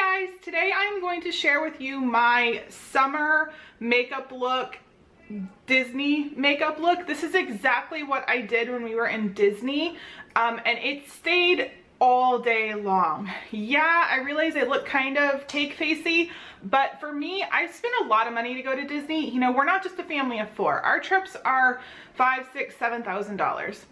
Hi guys, today I'm going to share with you my summer makeup look, Disney makeup look. This is exactly what I did when we were in Disney, and it stayed all day long. Yeah, I realize I look kind of cake-facey, but for me, I spent a lot of money to go to Disney. You know, we're not just a family of four. Our trips are $5,000, $6,000, $7,000.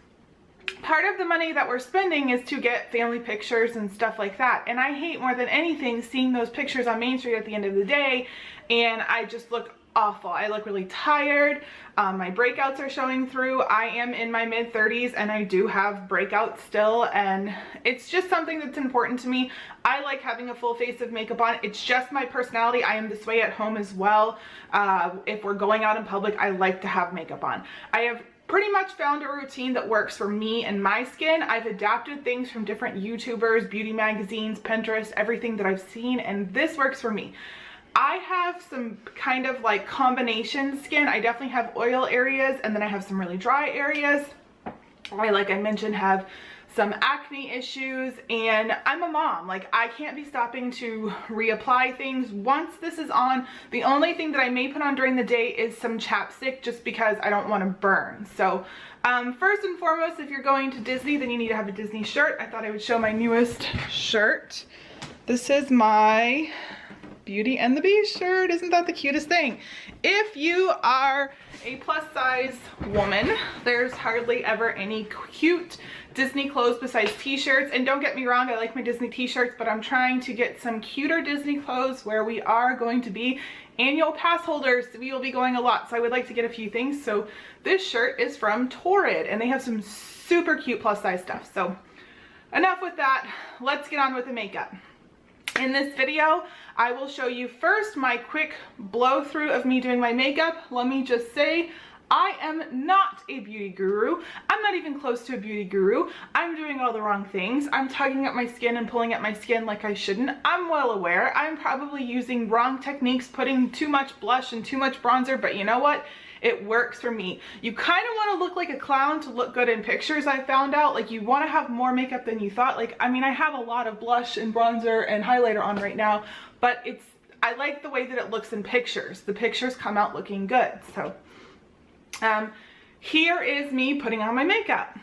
Part of the money that we're spending is to get family pictures and stuff like that. And I hate more than anything seeing those pictures on Main Street at the end of the day, and I just look awful. I look really tired. My breakouts are showing through. I am in my mid-30s and I do have breakouts still, and it's just something that's important to me. I like having a full face of makeup on. It's just my personality. I am this way at home as well. If we're going out in public, I like to have makeup on. I have pretty much found a routine that works for me and my skin. I've adapted things from different YouTubers, beauty magazines, Pinterest, everything that I've seen, and this works for me. I have some kind of like combination skin. I definitely have oil areas, and then I have some really dry areas. I, like I mentioned, have some acne issues, and I'm a mom. Like, I can't be stopping to reapply things. Once this is on, the only thing that I may put on during the day is some chapstick, just because I don't want to burn. So first and foremost, if you're going to Disney, then you need to have a Disney shirt. I thought I would show my newest shirt. This is my Beauty and the Beast shirt. Isn't that the cutest thing? If you are a plus size woman, there's hardly ever any cute Disney clothes besides t-shirts. And don't get me wrong, I like my Disney t-shirts, but I'm trying to get some cuter Disney clothes where we are going to be annual pass holders. We will be going a lot, so I would like to get a few things. So this shirt is from Torrid, and they have some super cute plus size stuff. So enough with that, let's get on with the makeup. In this video, I will show you first my quick blow through of me doing my makeup. Let me just say, I am not a beauty guru. I'm not even close to a beauty guru. I'm doing all the wrong things. I'm tugging at my skin and pulling at my skin like I shouldn't. I'm well aware. I'm probably using wrong techniques, putting too much blush and too much bronzer, but you know what? It works for me. You kind of want to look like a clown to look good in pictures, I found out. Like, you want to have more makeup than you thought. Like, I mean, I have a lot of blush and bronzer and highlighter on right now, but I like the way that it looks in pictures. The pictures come out looking good. So here is me putting on my makeup.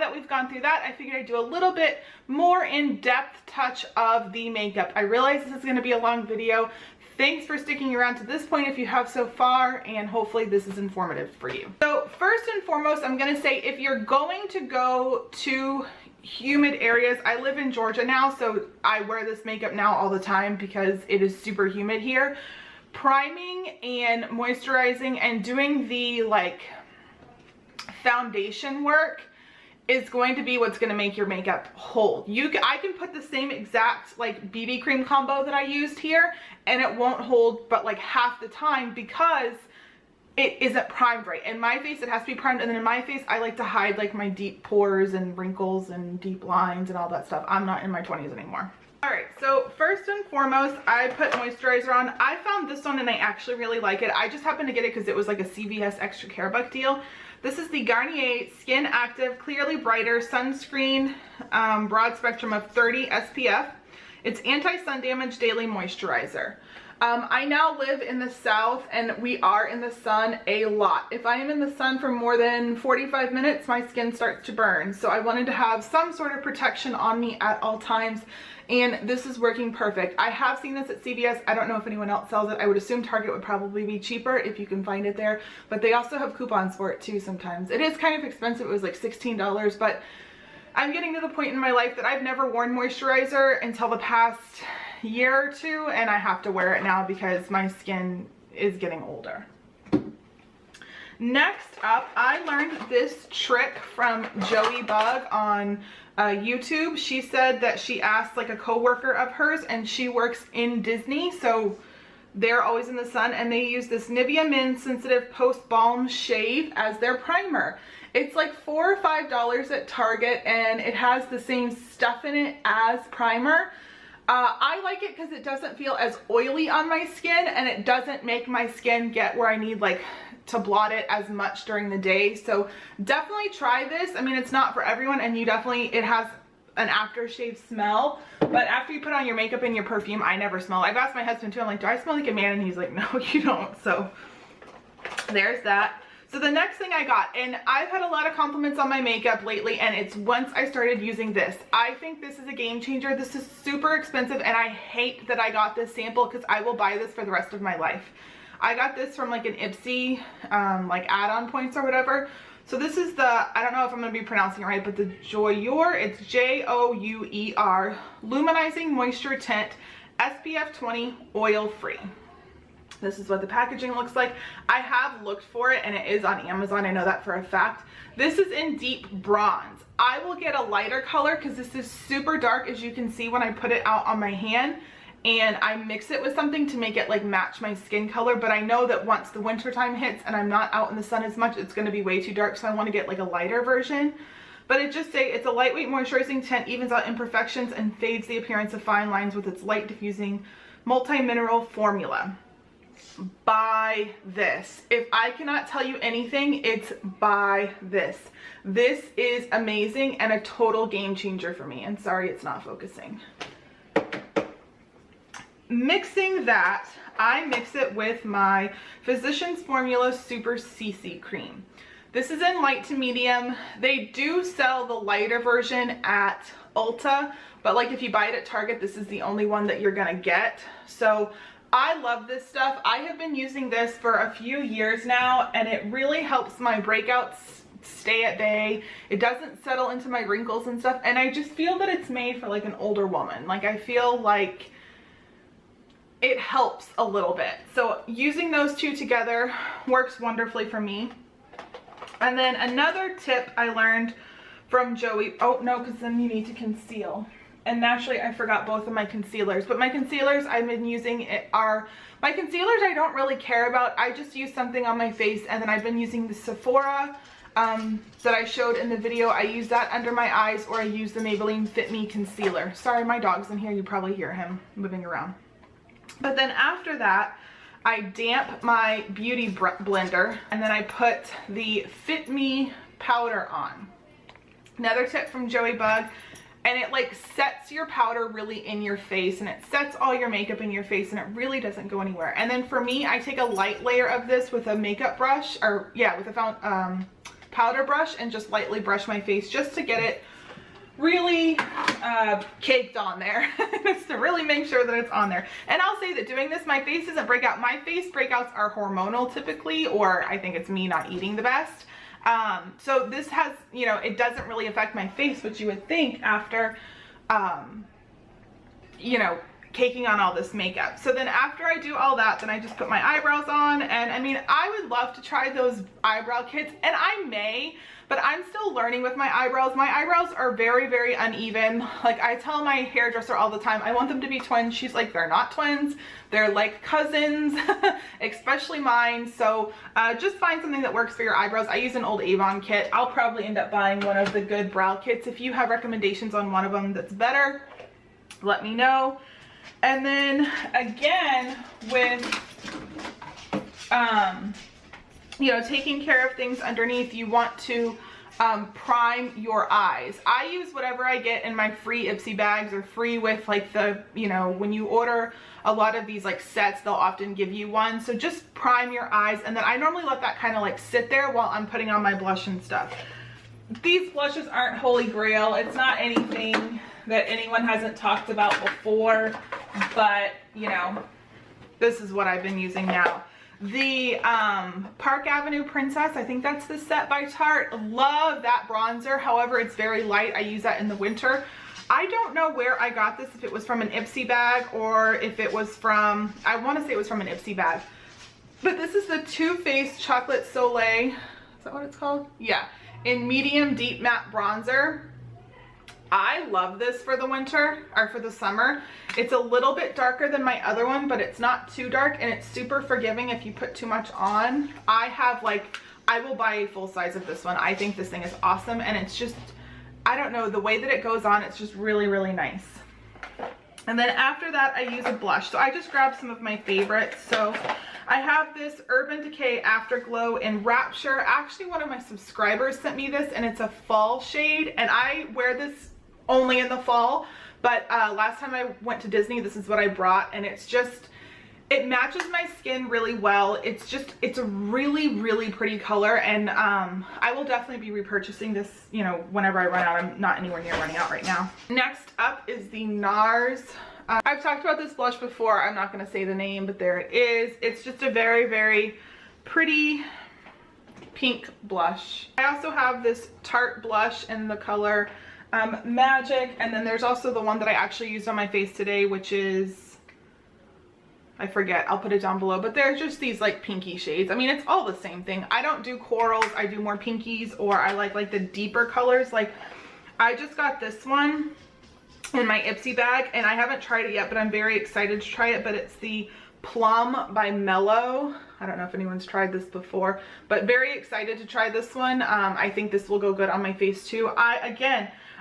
that we've gone through that, I figured I'd do a little bit more in-depth touch of the makeup. I realize this is going to be a long video. Thanks for sticking around to this point if you have so far, and hopefully this is informative for you. So first and foremost, I'm going to say if you're going to go to humid areas, I live in Georgia now, so I wear this makeup now all the time because it is super humid here. Priming and moisturizing and doing the like foundation work is going to be what's going to make your makeup hold. I can put the same exact like BB cream combo that I used here and it won't hold but like half the time because it isn't primed right. In my face it has to be primed, and then in my face I like to hide like my deep pores and wrinkles and deep lines and all that stuff. I'm not in my 20s anymore. Alright, so first and foremost, I put moisturizer on. I found this one and I actually really like it. I just happened to get it because it was like a CVS Extra Care Buck deal. This is the Garnier Skin Active Clearly Brighter Sunscreen Broad Spectrum of 30 SPF. It's anti-sun damage daily moisturizer. I now live in the south and we are in the sun a lot. If I am in the sun for more than 45 minutes, my skin starts to burn. So I wanted to have some sort of protection on me at all times, and this is working perfect. I have seen this at CVS. I don't know if anyone else sells it. I would assume Target would probably be cheaper if you can find it there, but they also have coupons for it too sometimes. It is kind of expensive. It was like $16, but I'm getting to the point in my life that I've never worn moisturizer until the past year or two, and I have to wear it now because my skin is getting older. Next up, I learned this trick from Joey Bug on YouTube. She said that she asked like a coworker of hers, and she works in Disney, so they're always in the sun, and they use this Nivea Men Sensitive Post Balm Shave as their primer. It's like $4 or $5 at Target, and it has the same stuff in it as primer. I like it because it doesn't feel as oily on my skin, and it doesn't make my skin get where I need like to blot it as much during the day. So definitely try this. I mean, it's not for everyone, and it has an aftershave smell, but after you put on your makeup and your perfume, I never smell. I've asked my husband too, I'm like, do I smell like a man? And he's like, no, you don't. So there's that. So the next thing I got, and I've had a lot of compliments on my makeup lately, and it's once I started using this. I think this is a game changer. This is super expensive, and I hate that I got this sample because I will buy this for the rest of my life. I got this from like an Ipsy, like add-on points or whatever. So this is the, I don't know if I'm going to be pronouncing it right, but the Joyeur, it's Jouer, Luminizing Moisture Tint, SPF 20, oil free. This is what the packaging looks like. I have looked for it and it is on Amazon. I know that for a fact. This is in deep bronze. I will get a lighter color because this is super dark, as you can see when I put it out on my hand, and I mix it with something to make it like match my skin color. But I know that once the winter time hits and I'm not out in the sun as much, it's going to be way too dark, so I want to get like a lighter version. But it just say it's a lightweight moisturizing tint, evens out imperfections and fades the appearance of fine lines with its light diffusing multi-mineral formula. Buy this. If I cannot tell you anything, it's buy this. This is amazing and a total game changer for me. And sorry, it's not focusing. Mixing that, I mix it with my Physicians Formula Super CC Cream. This is in light to medium. They do sell the lighter version at Ulta, but like if you buy it at Target, this is the only one that you're gonna get. So I love this stuff. I have been using this for a few years now, and it really helps my breakouts stay at bay. It doesn't settle into my wrinkles and stuff, and I just feel that it's made for like an older woman. Like I feel like it helps a little bit. So using those two together works wonderfully for me. And then another tip I learned from Joey, oh no, because then you need to conceal. And naturally I forgot both of my concealers, but my concealers I've been using are, my concealers I don't really care about. I just use something on my face, and then I've been using the Sephora that I showed in the video. I use that under my eyes, or I use the Maybelline Fit Me concealer. Sorry, my dog's in here, you probably hear him moving around. But then after that, I damp my beauty blender, and then I put the Fit Me powder on. Another tip from Joey Bug, and it like sets your powder really in your face, and it sets all your makeup in your face, and it really doesn't go anywhere. And then for me, I take a light layer of this with a makeup brush, or yeah, with a powder brush and just lightly brush my face just to get it really caked on there. Just to really make sure that it's on there. And I'll say that doing this, my face doesn't break out. My face breakouts are hormonal typically, or I think it's me not eating the best. So this has, you know, it doesn't really affect my face, which you would think after, you know, caking on all this makeup. So then after I do all that, then I just put my eyebrows on. And I mean, I would love to try those eyebrow kits, and I may, but I'm still learning with my eyebrows. My eyebrows are very, very uneven. Like I tell my hairdresser all the time, I want them to be twins. She's like, they're not twins. They're like cousins, especially mine. So just find something that works for your eyebrows. I use an old Avon kit. I'll probably end up buying one of the good brow kits. If you have recommendations on one of them that's better, let me know. And then again with, you know, taking care of things underneath, you want to prime your eyes. I use whatever I get in my free Ipsy bags, or free with like the, you know, when you order a lot of these like sets, they'll often give you one. So just prime your eyes, and then I normally let that kind of like sit there while I'm putting on my blush and stuff. These blushes aren't holy grail. It's not anything that anyone hasn't talked about before, but you know, this is what I've been using now. The Park Avenue Princess, I think that's the set by Tarte. Love that bronzer. However, it's very light. I use that in the winter. I don't know where I got this, if it was from an Ipsy bag or if it was from, I want to say it was from an Ipsy bag. But this is the Too Faced Chocolate Soleil. Is that what it's called? Yeah. In medium deep matte bronzer. I love this for the winter, or for the summer. It's a little bit darker than my other one, but it's not too dark, and it's super forgiving if you put too much on. I have like, I will buy a full size of this one. I think this thing is awesome, and it's just, I don't know, the way that it goes on, it's just really, really nice. And then after that, I use a blush. So I just grabbed some of my favorites. So I have this Urban Decay Afterglow in Rapture. Actually, one of my subscribers sent me this, and it's a fall shade, and I wear this only in the fall, but last time I went to Disney, this is what I brought, and it's just, it matches my skin really well. It's just, it's a really, really pretty color, and I will definitely be repurchasing this, you know, whenever I run out. I'm not anywhere near running out right now. Next up is the NARS. I've talked about this blush before. I'm not going to say the name, but there it is. It's just a very, very pretty pink blush. I also have this Tarte blush in the color Magic, and then there's also the one that I actually used on my face today, which is, I forget, I'll put it down below, but they're just these like pinky shades. I mean, it's all the same thing. I don't do corals, I do more pinkies, or I like the deeper colors. Like I just got this one in my Ipsy bag, and I haven't tried it yet, but I'm very excited to try it. But it's the Plum by Mellow. I don't know if anyone's tried this before, but very excited to try this one. I think this will go good on my face too.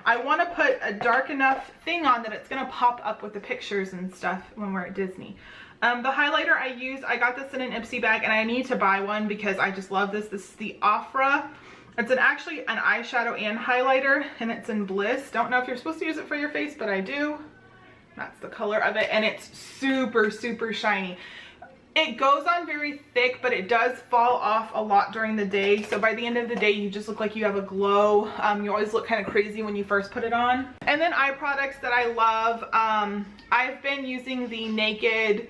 I want to put a dark enough thing on that it's going to pop up with the pictures and stuff when we're at Disney. The highlighter I use, I got this in an Ipsy bag, and I need to buy one because I just love this. This is the Ofra. It's actually an eyeshadow and highlighter, and it's in Bliss. Don't know if you're supposed to use it for your face, but I do. That's the color of it, and it's super, super shiny. It goes on very thick, but it does fall off a lot during the day. So by the end of the day, you just look like you have a glow. You always look kind of crazy when you first put it on. And then eye products that I love. I've been using the Naked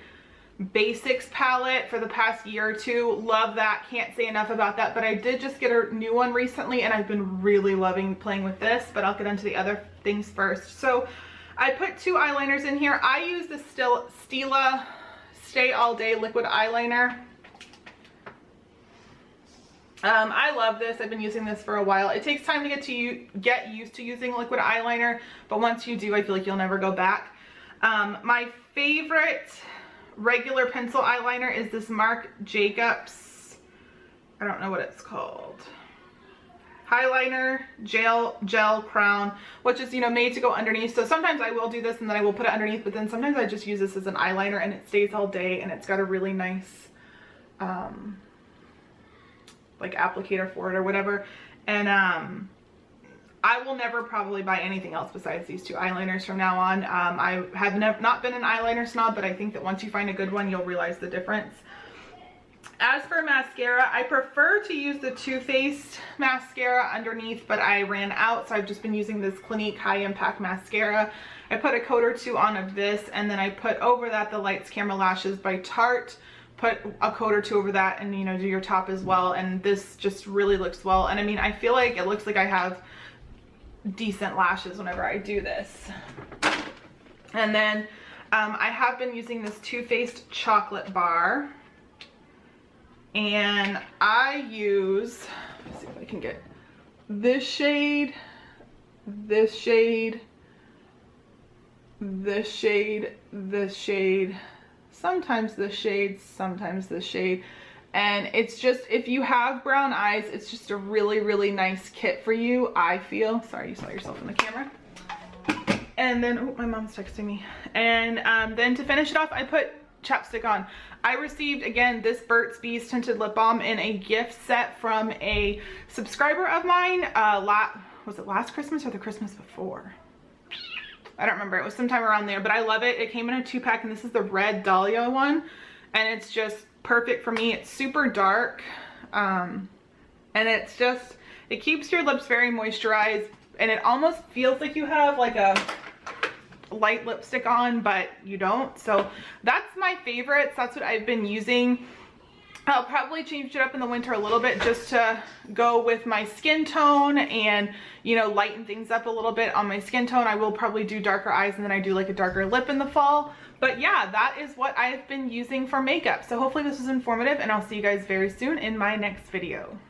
Basics palette for the past year or two. Love that. Can't say enough about that. But I did just get a new one recently, and I've been really loving playing with this. But I'll get into the other things first. So I put two eyeliners in here. I use the Stila Stay All Day liquid eyeliner. I love this. I've been using this for a while. It takes time to get used to using liquid eyeliner, but once you do, I feel like you'll never go back. My favorite regular pencil eyeliner is this Marc Jacobs, I don't know what it's called, Highliner gel crown, which is, you know, made to go underneath. So sometimes I will do this and then I will put it underneath, but then sometimes I just use this as an eyeliner, and it stays all day, and it's got a really nice like applicator for it or whatever. And I will never probably buy anything else besides these two eyeliners from now on. I have not been an eyeliner snob, but I think that once you find a good one, you'll realize the difference. As for mascara, I prefer to use the Too Faced mascara underneath, but I ran out, so I've just been using this Clinique High Impact Mascara. I put a coat or two on of this, and then I put over that the Lights Camera Lashes by Tarte. Put a coat or two over that, and you know, do your top as well, and this just really looks well. And I mean, I feel like it looks like I have decent lashes whenever I do this. And then I have been using this Too Faced chocolate bar. And I use, let's see if I can get this shade, this shade, this shade, this shade, sometimes this shade, sometimes this shade. And it's just, if you have brown eyes, it's just a really, really nice kit for you, I feel. Sorry, you saw yourself in the camera. And then, oh, my mom's texting me. And then to finish it off, I put chapstick on. I received, again, this Burt's Bees Tinted Lip Balm in a gift set from a subscriber of mine. Was it last Christmas or the Christmas before? I don't remember. It was sometime around there, but I love it. It came in a 2-pack, and this is the Red Dahlia one, and it's just perfect for me. It's super dark, and it's just, it keeps your lips very moisturized, and it almost feels like you have like a light lipstick on, but you don't. So that's my favorites. That's what I've been using. I'll probably change it up in the winter a little bit just to go with my skin tone and, you know, lighten things up a little bit on my skin tone. I will probably do darker eyes, and then I do like a darker lip in the fall. But yeah, that is what I've been using for makeup. So hopefully this was informative, and I'll see you guys very soon in my next video.